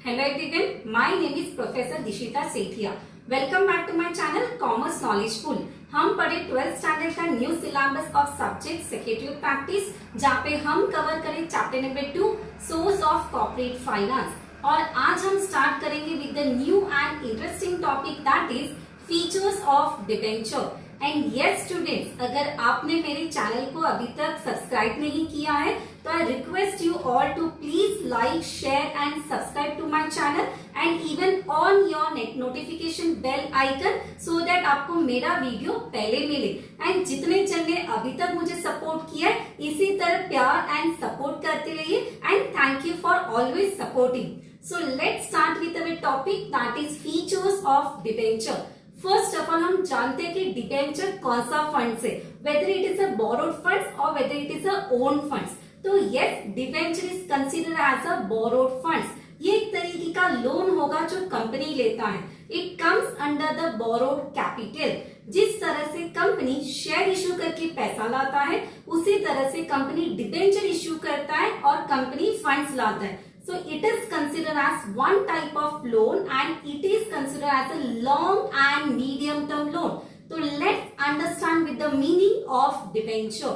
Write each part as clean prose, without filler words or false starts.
Hello everyone, my name is Professor Dishita Sethia. Welcome back to my channel Commerce Knowledge Pool. हम पढ़े 12th standard का new syllabus of subject secretary practice, जहाँ पे हम cover करें chapter number 2 source of corporate finance. और आज हम स्टार्ट करेंगे with the new and interesting topic that is features of debenture. And yes students, अगर आपने मेरे चैनल को अभी तक सब्सक्राइब नहीं किया है तो I request you all to please like, share and subscribe to my channel and even on your notification bell icon so that आपको मेरा वीडियो पहले मिले। एंड जितने जन ने अभी तक मुझे सपोर्ट किया है, इसी तरह प्यार एंड सपोर्ट करते रहिए and thank you for always supporting. So let's start with our topic that is features of debenture. First of all हम जानते हैं कि डिबेंचर कौन सा फंड है, whether it is a borrowed funds और whether it is a own funds. तो yes, debenture is considered as a borrowed funds. ये एक तरीके का लोन होगा जो कंपनी लेता है। It comes under the borrowed capital. जिस तरह से कंपनी शेयर इश्यू करके पैसा लाता है, उसी तरह से कंपनी डिबेंचर इश्यू करता है और कंपनी फंड्स लाता है। So it is considered as one type of loan and it is considered as a long and medium term loan. So let's understand with the meaning of debenture.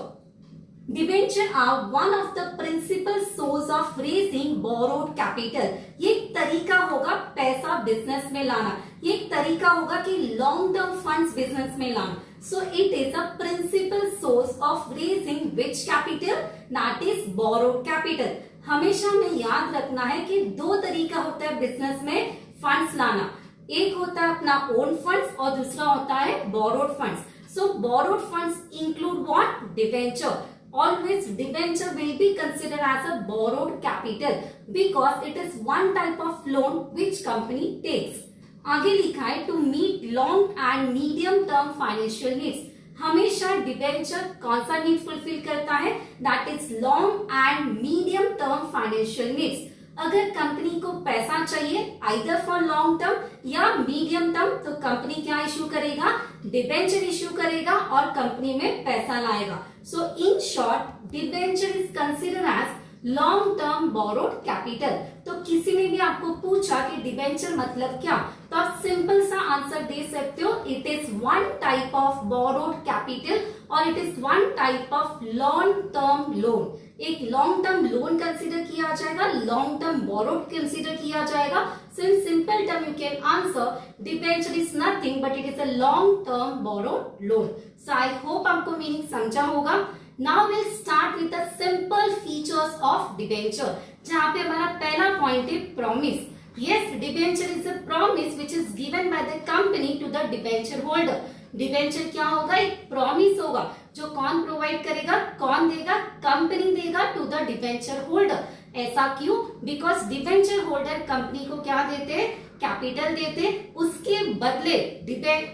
Debenture are one of the principal source of raising borrowed capital. ये एक तरीका होगा पैसा business में लाना, ये एक तरीका होगा कि लॉन्ग टर्म फंड्स बिजनेस में लाना। So it is a principal source of raising which capital? That is borrowed capital. हमेशा हमें याद रखना है कि दो तरीका होता है बिजनेस में फंड्स लाना। एक होता है अपना ओन फंड्स और दूसरा होता है borrowed funds. So borrowed funds include what? Debenture. Always debenture will be considered as a borrowed capital because it is one type of loan which company takes. आगे लिखा है to meet long and medium term financial needs. हमेशा debenture कौन सा need fulfil करता है? That is long and medium term financial needs. अगर company को पैसा चाहिए आइदर फॉर लॉन्ग टर्म या मीडियम टर्म, तो कंपनी क्या इश्यू करेगा? डिबेंचर इश्यू करेगा और कंपनी में पैसा लाएगा। So in short debenture is considered as long term borrowed capital. तो किसी ने भी आपको पूछा कि डिबेंचर मतलब क्या, तो आप सिंपल सा आंसर दे सकते हो, it is one type of borrowed capital और it is one type of long term loan. एक लॉन्ग टर्म लोन कंसीडर किया जाएगा, लॉन्ग टर्म बोरोड कंसीडर किया जाएगा। So in simple term you can answer debenture is nothing but it is a long term borrowed loan. So I hope आपको meaning समझा होगा। Now we'll start with the simple features of debenture, जहाँ पे हमारा पहला point है promise. Yes, debenture is a promise which is given by the company to the debenture holder. Debenture क्या होगा? एक प्रॉमिस होगा जो कौन प्रोवाइड करेगा, कौन देगा? कंपनी देगा टू द डिबेंचर होल्डर। ऐसा क्यों? बिकॉज डिबेंचर होल्डर कंपनी को क्या देते हैं? कैपिटल देते। उसके बदले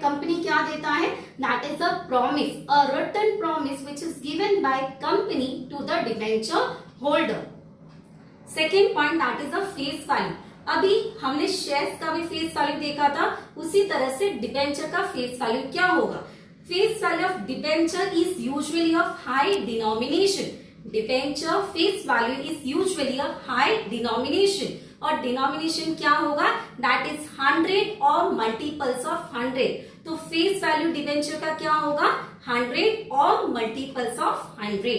कंपनी क्या देता है? That is a promise, a written promise which is given by company to the debenture holder. Second point that is a face value. अभी हमने शेयर्स का भी फेस वैल्यू देखा था, उसी तरह से डिबेंचर का फेस वैल्यू क्या होगा? Face value of debenture is usually of high denomination. Debenture face value is usually of high denomination और डिनोमिनेशन क्या होगा? दैट इज 100 और मल्टीपल्स ऑफ 100। तो फेस वैल्यू डिबेंचर का क्या होगा? 100 और multiples of 100।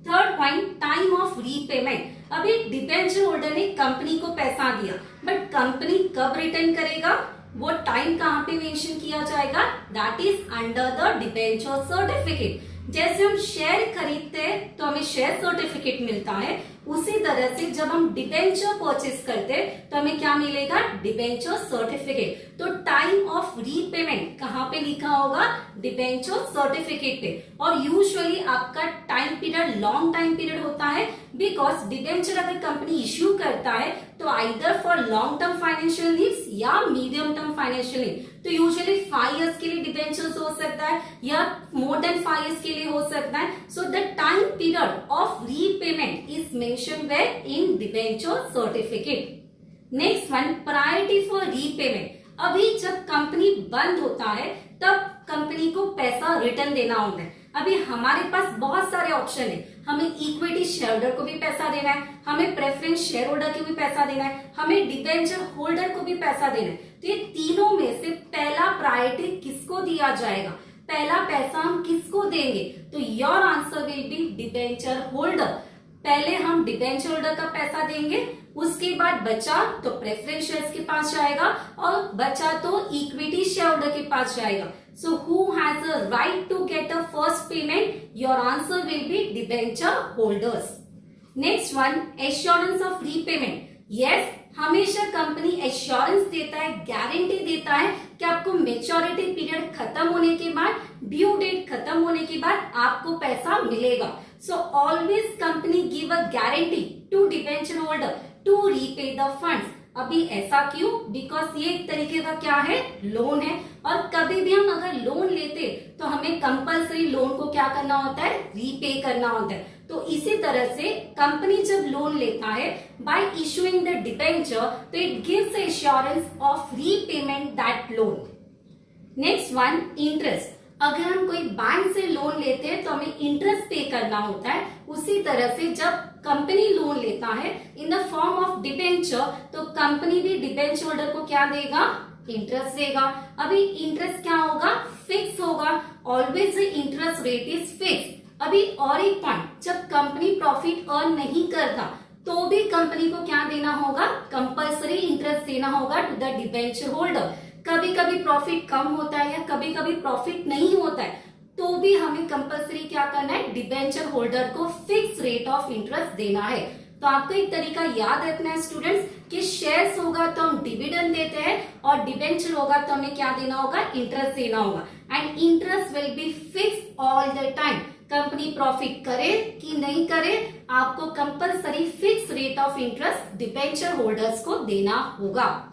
Third point, time of repayment. अभी डिबेंचर होल्डर ने कंपनी को पैसा दिया, बट कंपनी कब रिटर्न करेगा? वो टाइम कहाँ पे मेंशन किया जाएगा? That is under the debenture certificate. जैसे हम शेयर खरीदते हैं तो हमें शेयर सर्टिफिकेट मिलता है, उसी तरह से जब हम डिबेंचर परचेस करते हैं तो हमें क्या मिलेगा? Debenture certificate. तो टाइम ऑफ रीपेमेंट कहाँ पे लिखा होगा? डिबेंचर सर्टिफिकेट पे। और यूजुअली आपका time period long time period होता है, बिकॉज डिबेंचर अगर कंपनी इश्यू करता है तो either for long term financial needs या मीडियम टर्म फाइनेंशियल नीड। तो यूजुअली 5 इयर्स के लिए डिबेंचर्स हो सकता है या मोर देन 5 इयर्स के लिए हो सकता है। So the time period of repayment is mention where in debenture certificate. Next one, priority for repayment. अभी जब कंपनी बंद होता है तब कंपनी को पैसा रिटर्न देना होता है। अभी हमारे पास बहुत सारे ऑप्शन है, हमें इक्विटी शेयर होल्डर को भी पैसा देना है, हमें प्रेफरेंस शेयर होल्डर को भी पैसा देना है, हमें डिबेंचर होल्डर को भी पैसा देना है। तो ये तीनों में से पहला प्रायोरिटी किसको दिया जाएगा, पहला पैसा हम किसको देंगे? तो your answer will be debenture holder. पहले हम डिबेंचर होल्डर का पैसा देंगे, उसके बाद बचा तो प्रेफरेंस शेयर्स के पास जाएगा और बचा तो इक्विटी शेयर होल्डर के पास जाएगा। So who has a right to get a first payment? Your answer will be debenture holders. Next one, assurance of repayment. Yes, हमेशा कंपनी एश्योरेंस देता है, गारंटी देता है कि आपको मेच्योरिटी पीरियड खत्म होने के बाद, ड्यू डेट खत्म होने के बाद आपको पैसा मिलेगा। So always company give a guarantee to debenture holder to repay the funds. अभी ऐसा क्यों? बिकॉज ये एक तरीके का क्या है, लोन है, और कभी भी हम अगर लोन लेते तो हमें कंपलसरी लोन को क्या करना होता है, रीपे करना होता है। तो इसी तरह से कंपनी जब लोन लेता है बाय इशूइंग द डिबेंचर, तो it gives assurance of repayment that loan. Next one, interest. अगर हम कोई बैंक से लोन लेते हैं तो हमें इंटरेस्ट पे करना होता है। उसी तरह से जब कंपनी लोन लेता है in the form of debenture, तो कंपनी भी डिबेंचर होल्डर को क्या देगा, इंटरेस्ट देगा। अभी इंटरेस्ट क्या होगा, फिक्स होगा, always interest rate is fix. अभी और एक पॉइंट, जब कंपनी प्रॉफिट अर्न नहीं करता तो भी कंपनी को क्या देना होगा, कंपलसरी इंटरेस्ट देना होगा टू द डिबेंचर होल्डर। कभी कभी प्रॉफिट कम होता है या कभी कभी प्रॉफिट नहीं होता है, तो भी हमें कंपलसरी क्या करना है, डिबेंचर होल्डर को फिक्स रेट ऑफ इंटरेस्ट देना है। तो आपको एक तरीका याद रखना है स्टूडेंट्स कि शेयर्स होगा तो हम डिविडेंड देते हैं और डिबेंचर होगा तो हमें क्या देना होगा, इंटरेस्ट देना होगा। And interest will be fix all the time. Company profit करे कि नहीं करे, आपको compulsory fix rate of interest debenture holders को देना होगा।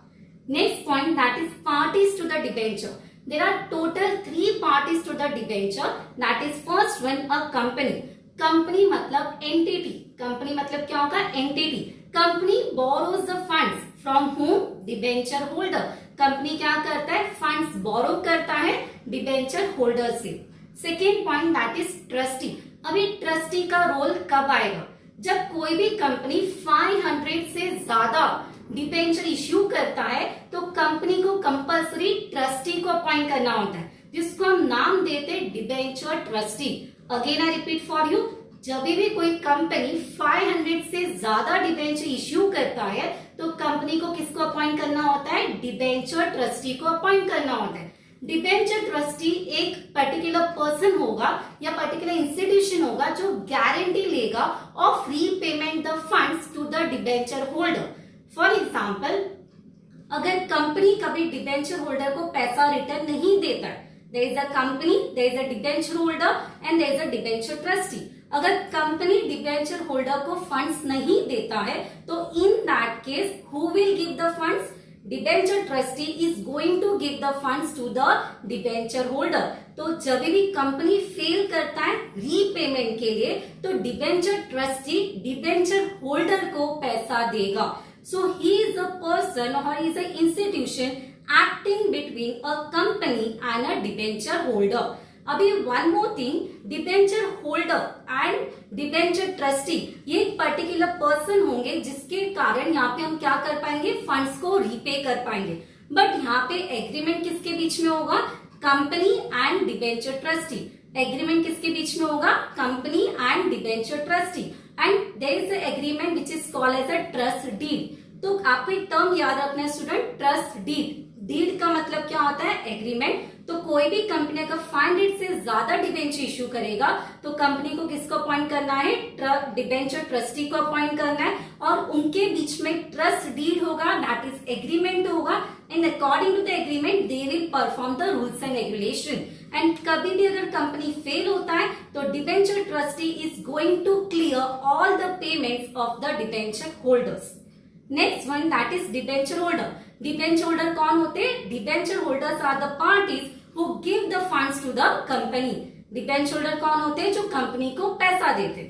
Next point, that is parties to the debenture. There are total 3 parties to the debenture. That is first one, a company. Company मतलब entity. Company मतलब क्या होगा, entity. Company borrows the funds from whom? Debenture holder. Company क्या करता है, funds borrow करता है debenture holder से। Second point, that is trustee. अभी trustee का रोल कब आएगा, जब कोई भी कंपनी 500 से ज्यादा डिबेंचर इश्यू करता है तो कंपनी को कंपलसरी ट्रस्टी को अपॉइंट करना होता है, जिसको हम नाम देते हैं debenture trustee. Again I repeat for you, जब भी कोई कंपनी 500 से ज्यादा डिबेंचर इश्यू करता है तो कंपनी को किसको अपॉइंट करना होता है, डिबेंचर ट्रस्टी को अपॉइंट करना होता है। डिबेंचर ट्रस्टी एक पर्टिकुलर पर्सन होगा या पर्टिकुलर इंस्टीट्यूशन होगा जो गारंटी लेगा of repayment the funds to the debenture holder. For example, अगर कंपनी कभी डिबेंचर होल्डर को पैसा रिटर्न नहीं देता है, there is a company, there is a debenture holder and there is a debenture trustee. अगर कंपनी डिबेंचर होल्डर को funds नहीं देता है तो in that case who will give the funds, debenture trustee is going to give the funds to the debenture holder. तो जब भी company fail करता है रीपेमेंट के लिए तो डिबेंचर ट्रस्टी डिबेंचर होल्डर को पैसा देगा। So he is a person or he is an institution acting between a company and a debenture holder. अभी one more thing, debenture holder and debenture trustee ये एक particular person होंगे जिसके कारण यहाँ पे हम क्या कर पाएंगे, फंड्स को रीपे कर पाएंगे। बट यहाँ पे एग्रीमेंट किसके बीच में होगा, company and debenture trustee. Agreement किसके बीच में होगा, company and debenture trustee. And there is a agreement which is called as a trust deed. तो आपको एक टर्म याद रखना है स्टूडेंट, ट्रस्ट डीड। डीड का मतलब क्या होता है, एग्रीमेंट। तो कोई भी कंपनी का 500 से ज्यादा डिबेंचर इश्यू करेगा तो कंपनी को किसको अपॉइंट करना है, डिबेंचर ट्रस्टी को अपॉइंट करना है, और उनके बीच में ट्रस्ट डीड होगा, दैट इज एग्रीमेंट होगा। And according to the agreement they will perform the rules and regulation. And कभी भी अगर कंपनी फेल होता है तो debenture trustee is going to clear all the payments of the debenture holders. Next one, that is debenture holder. Debenture holder कौन होते हैं, debenture holders are the parties who give the funds to the company. Debenture holder कौन होते हैं, जो company को पैसा देते।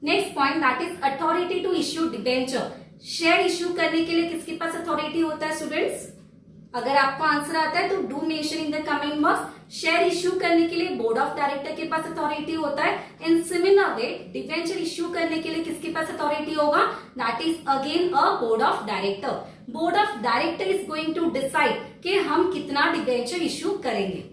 Next point, that is authority to issue debenture. Share issue करने के लिए किसके पास अथॉरिटी होता है स्टूडेंट्स, अगर आपको आंसर आता है तो do mention in the comment box. Share issue करने के लिए बोर्ड ऑफ डायरेक्टर के पास अथॉरिटी होता है। In similar way debenture issue करने के लिए किसके पास अथॉरिटी होगा? That is again a board of director. Board of director is going to decide कि हम कितना डिबेंचर इश्यू करेंगे।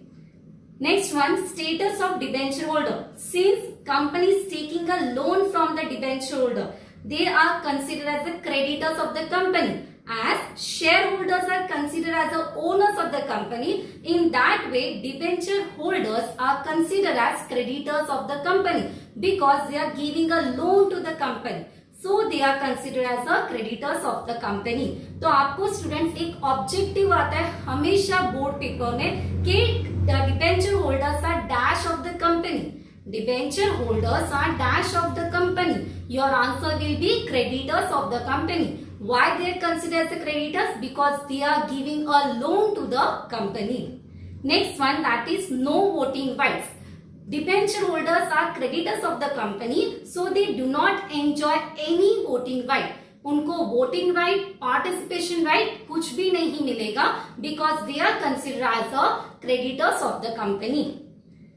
Next one, status of debenture holder. Since company is taking a loan from the debenture holder, they are considered as the creditors of the company, as shareholders are considered as the owners of the company. In that way, debenture holders are considered as creditors of the company because they are giving a loan to the company. So they are considered as the creditors of the company. तो आपको students एक objective आता है हमेशा board paper में कि debenture holders are dash of the company. Debenture holders are dash of the company. Your answer will be creditors of the company. Why they are considered as the creditors? Because they are giving a loan to the company. Next one, that is no voting rights. Debenture holders are creditors of the company, so they do not enjoy any voting right. उनको voting right, participation right कुछ भी नहीं मिलेगा because they are considered as a creditors of the company.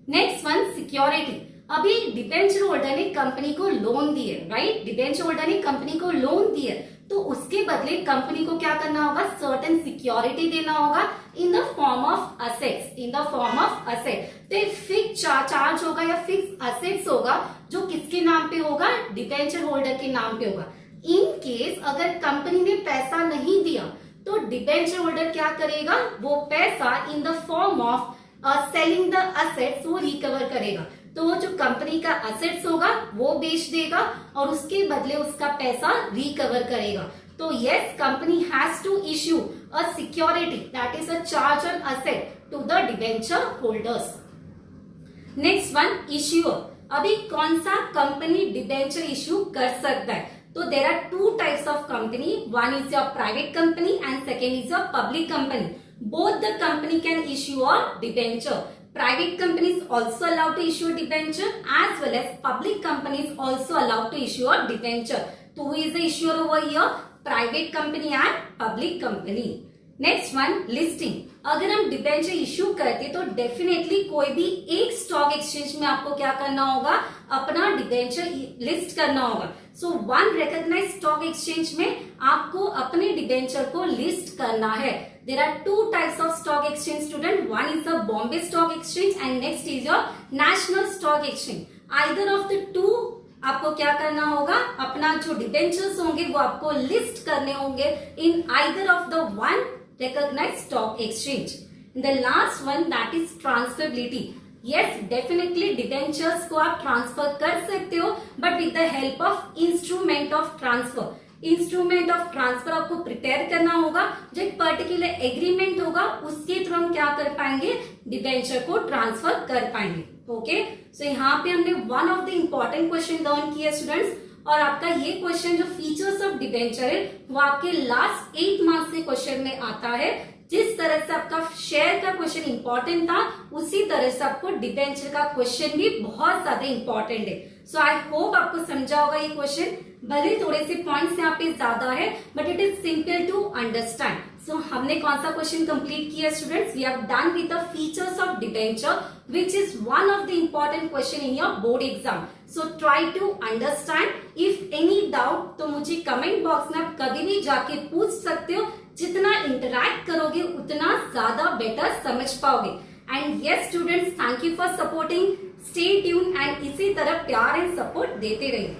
Next one, security. अभी debenture holder ने company को loan दिए, right? Debenture holder ने कंपनी को लोन दिए तो उसके बदले कंपनी को क्या करना होगा? सर्टेन सिक्योरिटी देना होगा in the form of assets. In the form of asset. तो फिक्स चार्ज होगा या फिक्स असेट्स होगा जो किसके नाम पे होगा? डिबेंचर होल्डर के नाम पे होगा. इन केस अगर कंपनी ने पैसा नहीं दिया तो डिबेंचर होल्डर क्या करेगा? वो पैसा in the form of selling the assets वो रिकवर करेगा. तो वो जो कंपनी का असेट्स होगा वो बेच देगा और उसके बदले उसका पैसा रिकवर करेगा. तो yes, company has to issue a security that is a charge on asset to the debenture holders. Next one, issuer. अभी कौन सा कंपनी डिबेंचर इश्यू कर सकता है? तो there are two types of company. One is your private company and second is your public company. Both the company can issue a debenture. Private companies also allowed to issue a debenture as well as public companies also allowed to issue a debenture. So who is the issuer over here? Private company and public company. Next one, listing. अगर हम debenture issue करते तो definitely कोई भी एक stock exchange में आपको क्या करना होगा? अपना डिबेंचर लिस्ट करना होगा. So one recognised stock exchange में आपको अपने डिबेंचर को लिस्ट करना है. There are two types of stock exchange, student. One is the Bombay Stock Exchange and next is your National Stock Exchange. Either of the two आपको क्या करना होगा? अपना जो डिबेंचर्स होंगे वो आपको लिस्ट करने होंगे in either of the one recognized stock exchange. And the last one, that is transferability. Yes, definitely debentures को आप ट्रांसफर कर सकते हो but with the help of instrument of transfer. Instrument of transfer आपको prepare करना होगा. जो एक पर्टिकुलर एग्रीमेंट होगा उसके थ्रू हम क्या कर पाएंगे? डिबेंचर को ट्रांसफर कर पाएंगे. ओके, सो यहाँ पे हमने one of the important question learn किया स्टूडेंट्स. और आपका ये क्वेश्चन जो फीचर्स ऑफ डिबेंचर है वो आपके लास्ट 8 मार्क्स के क्वेश्चन में आता है. जिस तरह से आपका शेयर का क्वेश्चन इंपॉर्टेंट था उसी तरह से आपको डिबेंचर का क्वेश्चन भी बहुत ज्यादा इंपॉर्टेंट है. सो आई होप आपको समझा होगा ये क्वेश्चन. भले थोड़े से पॉइंट्स यहाँ पे ज्यादा है but it is simple to understand. So हमने कौन सा क्वेश्चन कंप्लीट किया students? We have done with the features of debenture which is one of the important question in your board exam. So try to understand. If any doubt तो मुझे comment box में आप कभी भी जाके पूछ सकते हो. जितना इंटरैक्ट करोगे उतना ज्यादा बेटर समझ पाओगे. And yes students, thank you for supporting. Stay tune and इसी तरह प्यार एंड सपोर्ट देते रहिए.